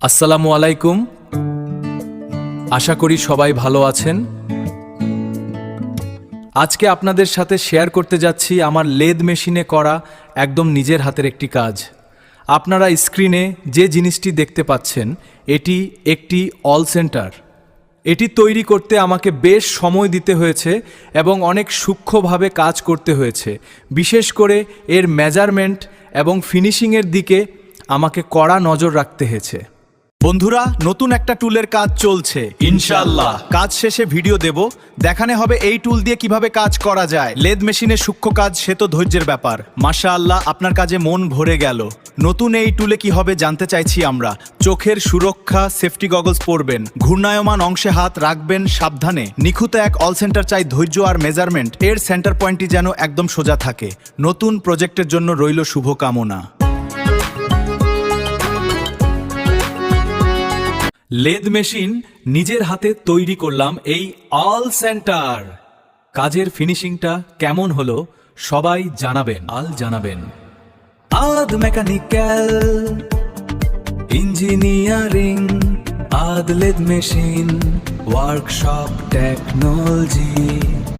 আসসালামু আলাইকুম। আশা করি সবাই ভালো আছেন। আজকে আপনাদের সাথে শেয়ার করতে যাচ্ছি আমার লেদ মেশিনে করা একদম নিজের হাতের একটি কাজ। আপনারা স্ক্রিনে যে জিনিসটি দেখতে পাচ্ছেন এটি একটি অল সেন্টার। এটি তৈরি করতে আমাকে বেশ সময় দিতে হয়েছে এবং অনেক সূক্ষ্মভাবে কাজ করতে হয়েছে। বিশেষ করে এর মেজারমেন্ট এবং ফিনিশিংয়ের দিকে আমাকে কড়া নজর রাখতে হয়েছে। বন্ধুরা, নতুন একটা টুলের কাজ চলছে। ইনশাআল্লাহ কাজ শেষে ভিডিও দেব, দেখানো হবে এই টুল দিয়ে কিভাবে কাজ করা যায়। লেদ মেশিনের সূক্ষ্ম কাজ সে তো ধৈর্যের ব্যাপার। মাশাআল্লাহ, আপনার কাজে মন ভরে গেল। নতুন এই টুলে কি হবে জানতে চাইছি আমরা। চোখের সুরক্ষা, সেফটি গগলস পরবেন, ঘূর্ণায়মান অংশে হাত রাখবেন সাবধানে। নিখুঁত এক অল সেন্টার চাই ধৈর্য আর মেজারমেন্ট। এর সেন্টার পয়েন্টটি যেন একদম সোজা থাকে। নতুন প্রজেক্টের জন্য রইল শুভকামনা। লেদ মেশিন নিজের হাতে তৈরি করলাম এই অল সেন্টার। কাজের ফিনিশিংটা কেমন হলো সবাই জানাবেন। আদ মেকানিক্যাল ইঞ্জিনিয়ারিং, আদ লেদ মেশিন ওয়ার্কশপ টেকনোলজি।